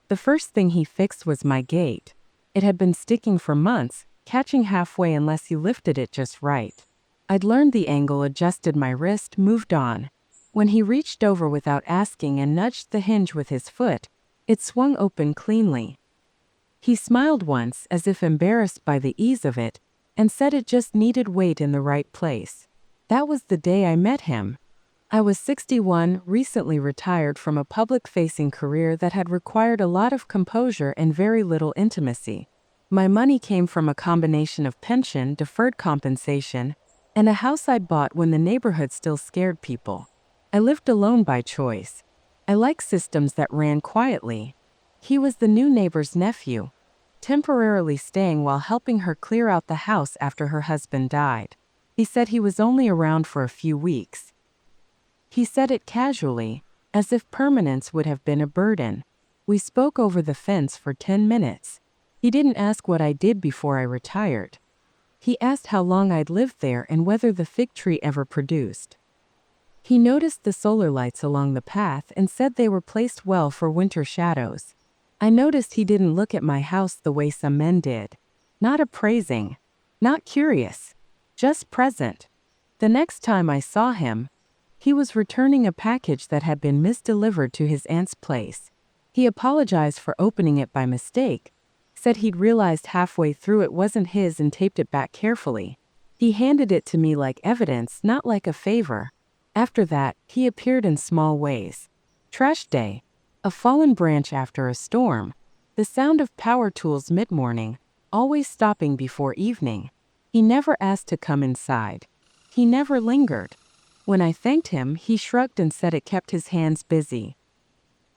The first thing he fixed was my gait. It had been sticking for months, catching halfway unless you lifted it just right. I'd learned the angle, adjusted my wrist, moved on. When he reached over without asking and nudged the hinge with his foot, it swung open cleanly. He smiled once, as if embarrassed by the ease of it, and said it just needed weight in the right place. That was the day I met him. I was 61, recently retired from a public-facing career that had required a lot of composure and very little intimacy. My money came from a combination of pension, deferred compensation, and a house I'd bought when the neighborhood still scared people. I lived alone by choice. I liked systems that ran quietly. He was the new neighbor's nephew, temporarily staying while helping her clear out the house after her husband died. He said he was only around for a few weeks. He said it casually, as if permanence would have been a burden. We spoke over the fence for 10 minutes. He didn't ask what I did before I retired. He asked how long I'd lived there and whether the fig tree ever produced. He noticed the solar lights along the path and said they were placed well for winter shadows. I noticed he didn't look at my house the way some men did. Not appraising. Not curious. Just present. The next time I saw him, he was returning a package that had been misdelivered to his aunt's place. He apologized for opening it by mistake, said he'd realized halfway through it wasn't his and taped it back carefully. He handed it to me like evidence, not like a favor. After that, he appeared in small ways. Trash day. A fallen branch after a storm. The sound of power tools mid-morning, always stopping before evening. He never asked to come inside. He never lingered. When I thanked him, he shrugged and said it kept his hands busy.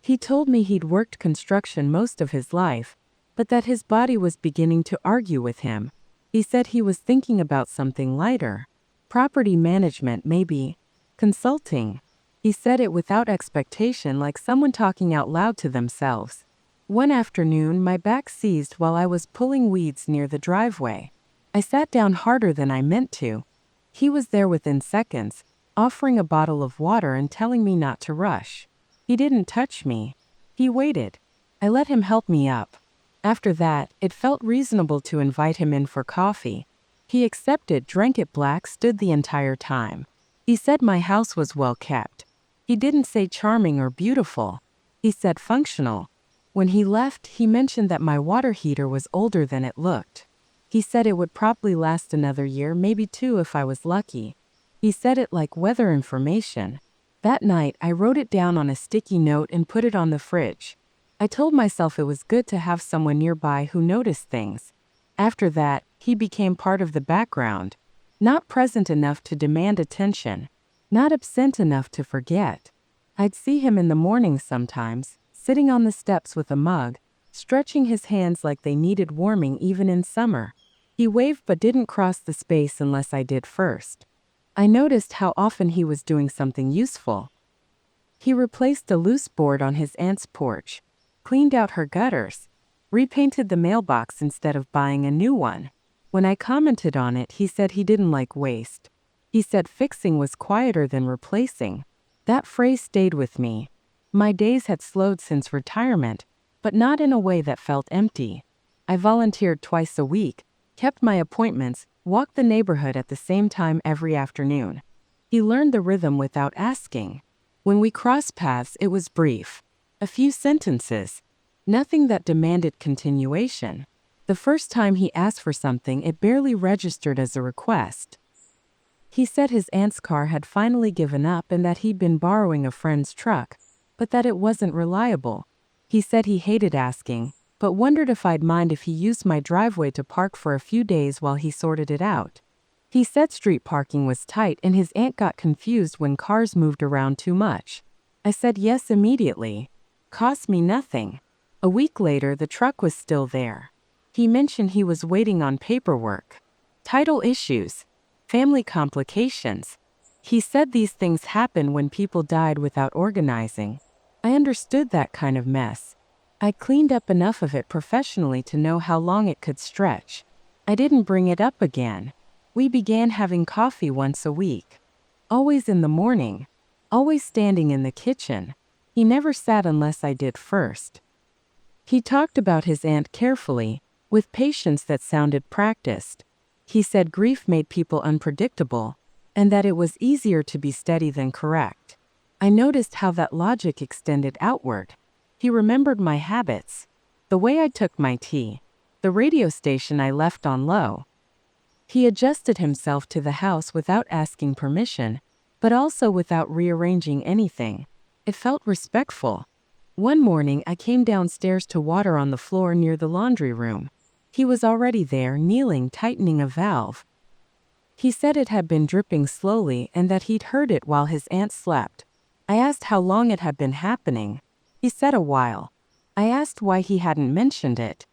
He told me he'd worked construction most of his life, but that his body was beginning to argue with him. He said he was thinking about something lighter. Property management, maybe. Consulting. He said it without expectation, like someone talking out loud to themselves. One afternoon, my back seized while I was pulling weeds near the driveway. I sat down harder than I meant to. He was there within seconds, offering a bottle of water and telling me not to rush. He didn't touch me. He waited. I let him help me up. After that, it felt reasonable to invite him in for coffee. He accepted, drank it black, stood the entire time. He said my house was well kept. He didn't say charming or beautiful. He said functional. When he left, he mentioned that my water heater was older than it looked. He said it would probably last another year, maybe 2 if I was lucky. He said it like weather information. That night, I wrote it down on a sticky note and put it on the fridge. I told myself it was good to have someone nearby who noticed things. After that, he became part of the background. Not present enough to demand attention. Not absent enough to forget. I'd see him in the morning sometimes, sitting on the steps with a mug, stretching his hands like they needed warming even in summer. He waved but didn't cross the space unless I did first. I noticed how often he was doing something useful. He replaced a loose board on his aunt's porch, cleaned out her gutters, repainted the mailbox instead of buying a new one. When I commented on it, he said he didn't like waste. He said fixing was quieter than replacing. That phrase stayed with me. My days had slowed since retirement, but not in a way that felt empty. I volunteered twice a week, kept my appointments, walked the neighborhood at the same time every afternoon. He learned the rhythm without asking. When we crossed paths, it was brief. A few sentences. Nothing that demanded continuation. The first time he asked for something, it barely registered as a request. He said his aunt's car had finally given up and that he'd been borrowing a friend's truck, but that it wasn't reliable. He said he hated asking, but wondered if I'd mind if he used my driveway to park for a few days while he sorted it out. He said street parking was tight and his aunt got confused when cars moved around too much. I said yes immediately. Cost me nothing. A week later, the truck was still there. He mentioned he was waiting on paperwork. Title issues. Family complications. He said these things happen when people died without organizing. I understood that kind of mess. I cleaned up enough of it professionally to know how long it could stretch. I didn't bring it up again. We began having coffee once a week. Always in the morning. Always standing in the kitchen. He never sat unless I did first. He talked about his aunt carefully, with patience that sounded practiced. He said grief made people unpredictable, and that it was easier to be steady than correct. I noticed how that logic extended outward. He remembered my habits, the way I took my tea, the radio station I left on low. He adjusted himself to the house without asking permission, but also without rearranging anything. It felt respectful. One morning, I came downstairs to water on the floor near the laundry room. He was already there, kneeling, tightening a valve. He said it had been dripping slowly and that he'd heard it while his aunt slept. I asked how long it had been happening. He said a while. I asked why he hadn't mentioned it.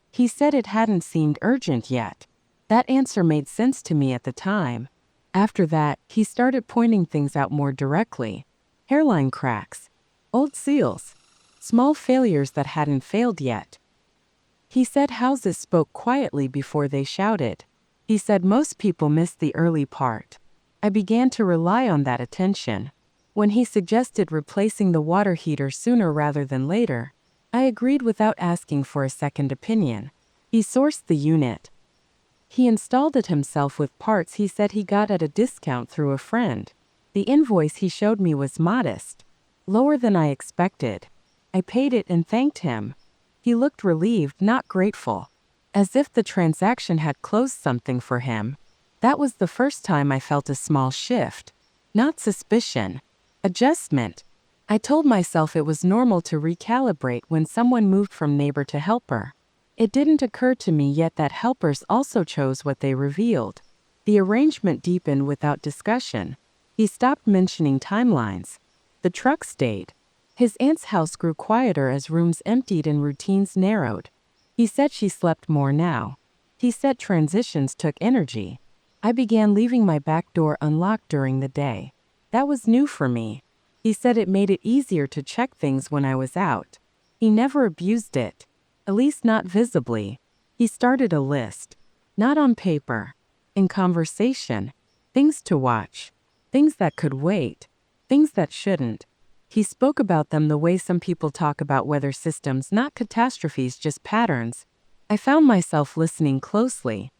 He said it hadn't seemed urgent yet. That answer made sense to me at the time. After that, he started pointing things out more directly. Hairline cracks, old seals, small failures that hadn't failed yet. He said houses spoke quietly before they shouted. He said most people missed the early part. I began to rely on that attention. When he suggested replacing the water heater sooner rather than later, I agreed without asking for a second opinion. He sourced the unit. He installed it himself with parts he said he got at a discount through a friend. The invoice he showed me was modest, lower than I expected. I paid it and thanked him. He looked relieved, not grateful, as if the transaction had closed something for him. That was the first time I felt a small shift. Not suspicion. Adjustment. I told myself it was normal to recalibrate when someone moved from neighbor to helper. It didn't occur to me yet that helpers also chose what they revealed. The arrangement deepened without discussion. He stopped mentioning timelines. The truck stayed. His aunt's house grew quieter as rooms emptied and routines narrowed. He said she slept more now. He said transitions took energy. I began leaving my back door unlocked during the day. That was new for me. He said it made it easier to check things when I was out. He never abused it. At least not visibly. He started a list. Not on paper. In conversation. Things to watch. Things that could wait. Things that shouldn't. He spoke about them the way some people talk about weather systems, not catastrophes, just patterns. I found myself listening closely.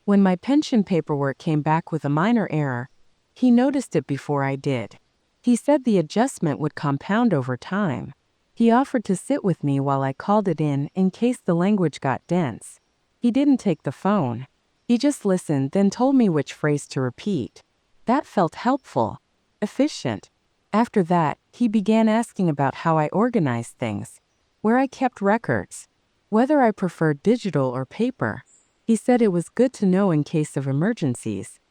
When my pension paperwork came back with a minor error, he noticed it before I did. He said the adjustment would compound over time. He offered to sit with me while I called it in case the language got dense. He didn't take the phone. He just listened, then told me which phrase to repeat. That felt helpful. Efficient. After that, he began asking about how I organized things, where I kept records, whether I preferred digital or paper. He said it was good to know in case of emergencies.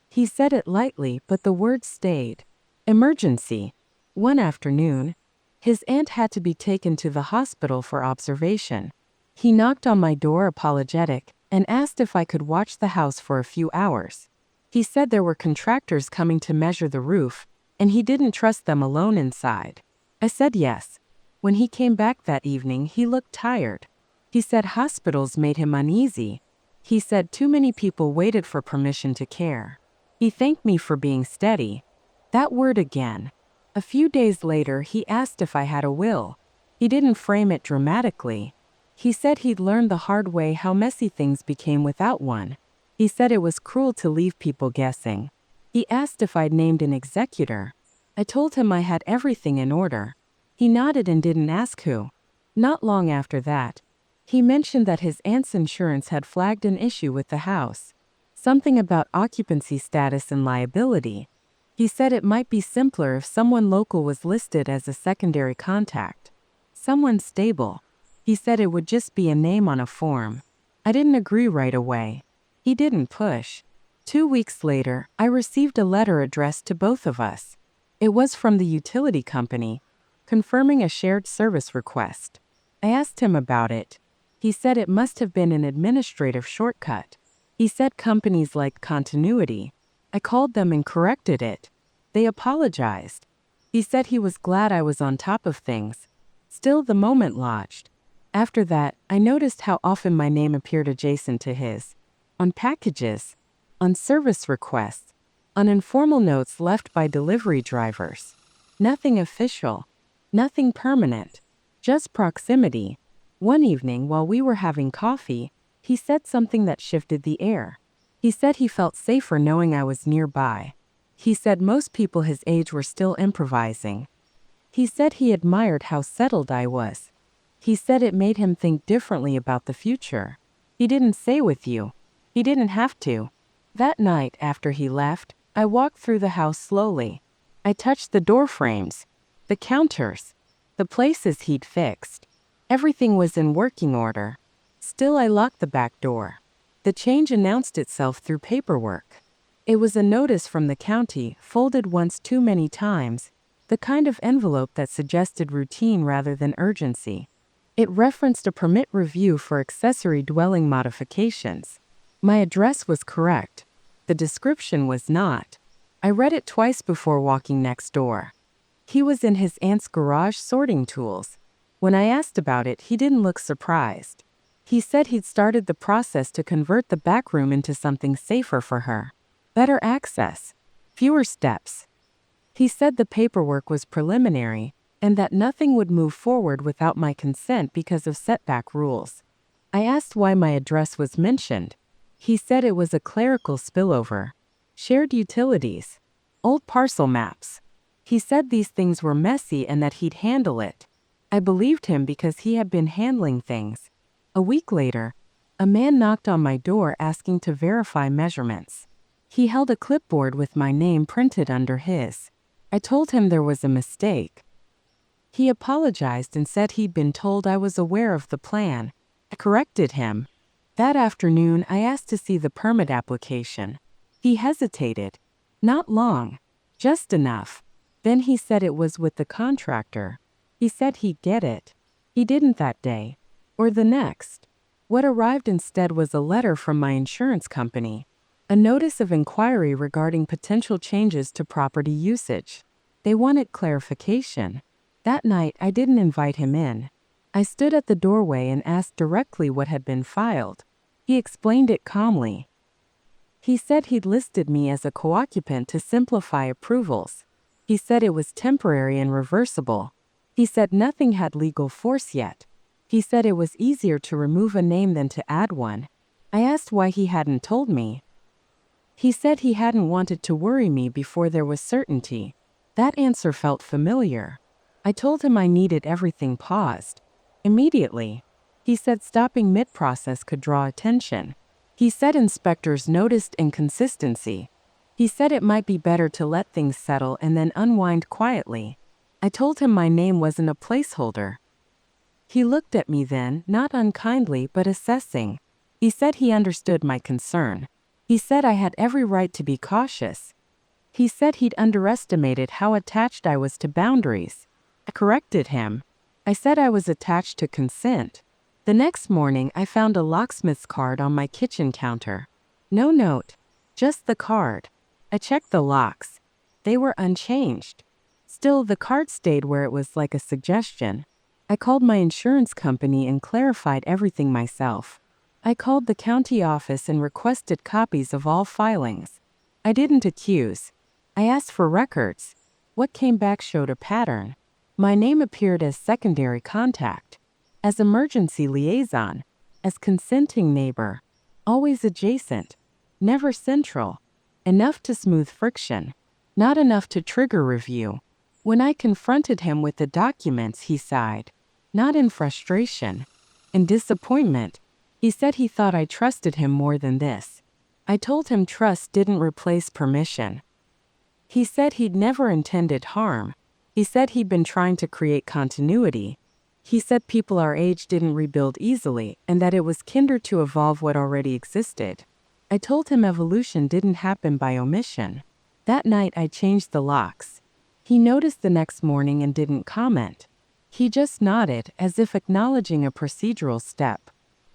He said it lightly, but the words stayed. Emergency. One afternoon, his aunt had to be taken to the hospital for observation. He knocked on my door apologetic and asked if I could watch the house for a few hours. He said there were contractors coming to measure the roof, and he didn't trust them alone inside. I said yes. When he came back that evening, he looked tired. He said hospitals made him uneasy. He said too many people waited for permission to care. He thanked me for being steady. That word again. A few days later, he asked if I had a will. He didn't frame it dramatically. He said he'd learned the hard way how messy things became without one. He said it was cruel to leave people guessing. He asked if I'd named an executor. I told him I had everything in order. He nodded and didn't ask who. Not long after that, he mentioned that his aunt's insurance had flagged an issue with the house. Something about occupancy status and liability. He said it might be simpler if someone local was listed as a secondary contact. Someone stable. He said it would just be a name on a form. I didn't agree right away. He didn't push. 2 weeks later, I received a letter addressed to both of us. It was from the utility company, confirming a shared service request. I asked him about it. He said it must have been an administrative shortcut. He said companies liked continuity. I called them and corrected it. They apologized. He said he was glad I was on top of things. Still, the moment lodged. After that, I noticed how often my name appeared adjacent to his. On packages, on service requests, on informal notes left by delivery drivers. Nothing official. Nothing permanent. Just proximity. One evening, while we were having coffee, he said something that shifted the air. He said he felt safer knowing I was nearby. He said most people his age were still improvising. He said he admired how settled I was. He said it made him think differently about the future. He didn't say with you. He didn't have to. That night, after he left, I walked through the house slowly. I touched the door frames, the counters, the places he'd fixed. Everything was in working order. Still, I locked the back door. The change announced itself through paperwork. It was a notice from the county, folded once too many times, the kind of envelope that suggested routine rather than urgency. It referenced a permit review for accessory dwelling modifications. My address was correct. The description was not. I read it twice before walking next door. He was in his aunt's garage sorting tools. When I asked about it, he didn't look surprised. He said he'd started the process to convert the back room into something safer for her. Better access. Fewer steps. He said the paperwork was preliminary, and that nothing would move forward without my consent because of setback rules. I asked why my address was mentioned. He said it was a clerical spillover. Shared utilities. Old parcel maps. He said these things were messy and that he'd handle it. I believed him because he had been handling things. A week later, a man knocked on my door asking to verify measurements. He held a clipboard with my name printed under his. I told him there was a mistake. He apologized and said he'd been told I was aware of the plan. I corrected him. That afternoon, I asked to see the permit application. He hesitated. Not long. Just enough. Then he said it was with the contractor. He said he'd get it. He didn't that day. Or the next. What arrived instead was a letter from my insurance company. A notice of inquiry regarding potential changes to property usage. They wanted clarification. That night, I didn't invite him in. I stood at the doorway and asked directly what had been filed. He explained it calmly. He said he'd listed me as a co-occupant to simplify approvals. He said it was temporary and reversible. He said nothing had legal force yet. He said it was easier to remove a name than to add one. I asked why he hadn't told me. He said he hadn't wanted to worry me before there was certainty. That answer felt familiar. I told him I needed everything paused. Immediately. He said stopping mid-process could draw attention. He said inspectors noticed inconsistency. He said it might be better to let things settle and then unwind quietly. I told him my name wasn't a placeholder. He looked at me then, not unkindly but assessing. He said he understood my concern. He said I had every right to be cautious. He said he'd underestimated how attached I was to boundaries. I corrected him. I said I was attached to consent. The next morning, I found a locksmith's card on my kitchen counter. No note, just the card. I checked the locks. They were unchanged. Still, the card stayed where it was like a suggestion. I called my insurance company and clarified everything myself. I called the county office and requested copies of all filings. I didn't accuse. I asked for records. What came back showed a pattern. My name appeared as secondary contact, as emergency liaison, as consenting neighbor, always adjacent, never central, enough to smooth friction, not enough to trigger review. When I confronted him with the documents, he sighed, not in frustration, in disappointment. He said he thought I trusted him more than this. I told him trust didn't replace permission. He said he'd never intended harm. He said he'd been trying to create continuity. He said people our age didn't rebuild easily and that it was kinder to evolve what already existed. I told him evolution didn't happen by omission. That night I changed the locks. He noticed the next morning and didn't comment. He just nodded as if acknowledging a procedural step.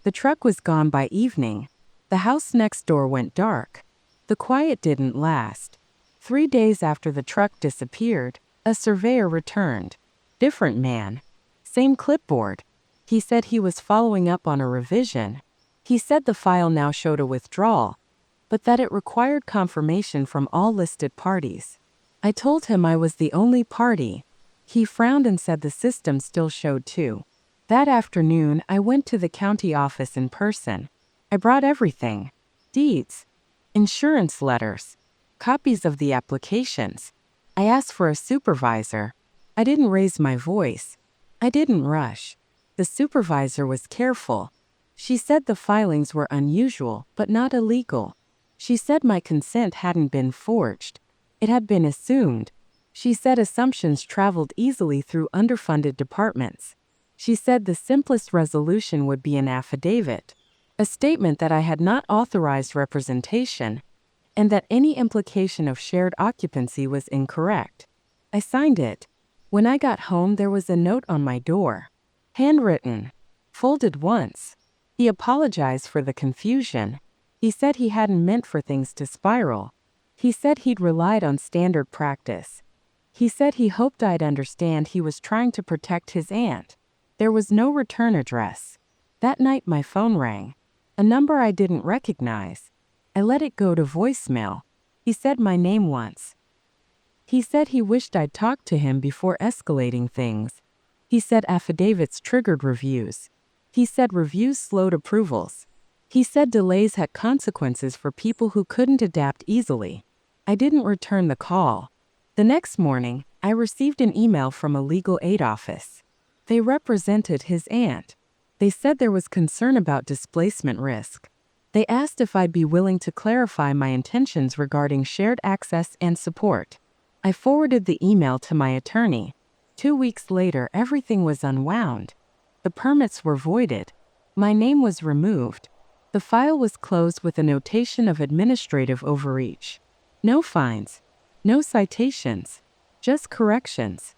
The truck was gone by evening. The house next door went dark. The quiet didn't last. 3 days after the truck disappeared, a surveyor returned. Different man. Same clipboard. He said he was following up on a revision. He said the file now showed a withdrawal, but that it required confirmation from all listed parties. I told him I was the only party. He frowned and said the system still showed two. That afternoon, I went to the county office in person. I brought everything: deeds, insurance letters, copies of the applications. I asked for a supervisor. I didn't raise my voice. I didn't rush. The supervisor was careful. She said the filings were unusual, but not illegal. She said my consent hadn't been forged. It had been assumed. She said assumptions traveled easily through underfunded departments. She said the simplest resolution would be an affidavit, a statement that I had not authorized representation, and that any implication of shared occupancy was incorrect. I signed it. When I got home, there was a note on my door. Handwritten. Folded once. He apologized for the confusion. He said he hadn't meant for things to spiral. He said he'd relied on standard practice. He said he hoped I'd understand he was trying to protect his aunt. There was no return address. That night my phone rang. A number I didn't recognize. I let it go to voicemail. He said my name once. He said he wished I'd talked to him before escalating things. He said affidavits triggered reviews. He said reviews slowed approvals. He said delays had consequences for people who couldn't adapt easily. I didn't return the call. The next morning, I received an email from a legal aid office. They represented his aunt. They said there was concern about displacement risk. They asked if I'd be willing to clarify my intentions regarding shared access and support. I forwarded the email to my attorney. 2 weeks later, everything was unwound. The permits were voided. My name was removed. The file was closed with a notation of administrative overreach. No fines. No citations. Just corrections.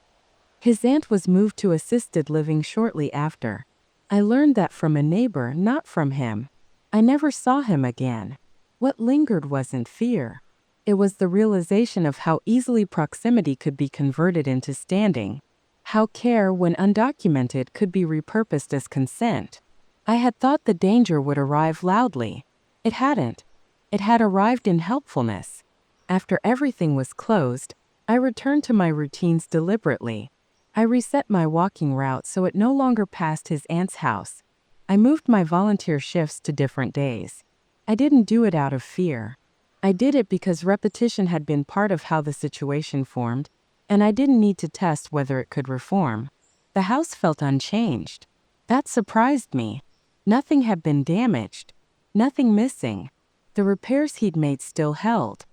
His aunt was moved to assisted living shortly after. I learned that from a neighbor, not from him. I never saw him again. What lingered wasn't fear. It was the realization of how easily proximity could be converted into standing. How care, when undocumented, could be repurposed as consent. I had thought the danger would arrive loudly. It hadn't. It had arrived in helpfulness. After everything was closed, I returned to my routines deliberately. I reset my walking route so it no longer passed his aunt's house. I moved my volunteer shifts to different days. I didn't do it out of fear. I did it because repetition had been part of how the situation formed, and I didn't need to test whether it could reform. The house felt unchanged. That surprised me. Nothing had been damaged. Nothing missing. The repairs he'd made still held.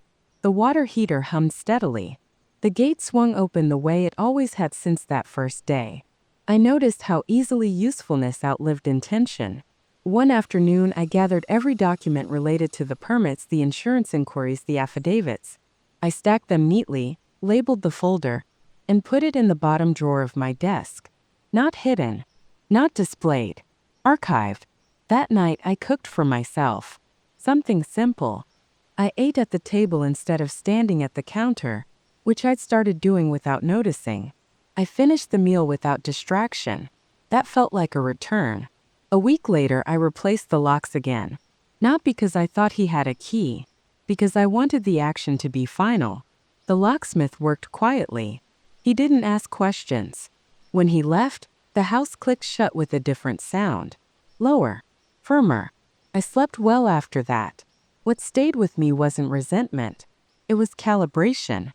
The water heater hummed steadily. The gate swung open the way it always had since that first day. I noticed how easily usefulness outlived intention. One afternoon, I gathered every document related to the permits, the insurance inquiries, the affidavits. I stacked them neatly, labeled the folder, and put it in the bottom drawer of my desk. Not hidden. Not displayed. Archived. That night, I cooked for myself. Something simple. I ate at the table instead of standing at the counter, which I'd started doing without noticing. I finished the meal without distraction. That felt like a return. A week later, I replaced the locks again. Not because I thought he had a key, because I wanted the action to be final. The locksmith worked quietly. He didn't ask questions. When he left, the house clicked shut with a different sound. Lower. Firmer. I slept well after that. What stayed with me wasn't resentment. It was calibration.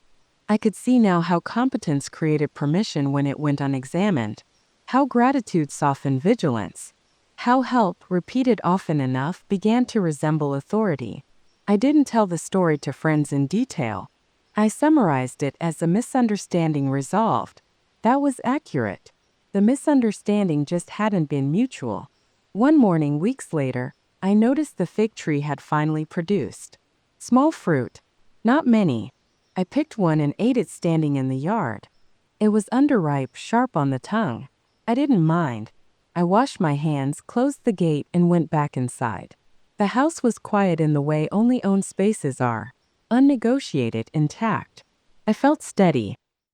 I could see now how competence created permission when it went unexamined. How gratitude softened vigilance. How help, repeated often enough, began to resemble authority. I didn't tell the story to friends in detail. I summarized it as a misunderstanding resolved. That was accurate. The misunderstanding just hadn't been mutual. One morning, weeks later, I noticed the fig tree had finally produced. Small fruit. Not many. I picked one and ate it standing in the yard. It was underripe, sharp on the tongue. I didn't mind. I washed my hands, closed the gate, and went back inside. The house was quiet in the way only owned spaces are. Unnegotiated, intact. I felt steady.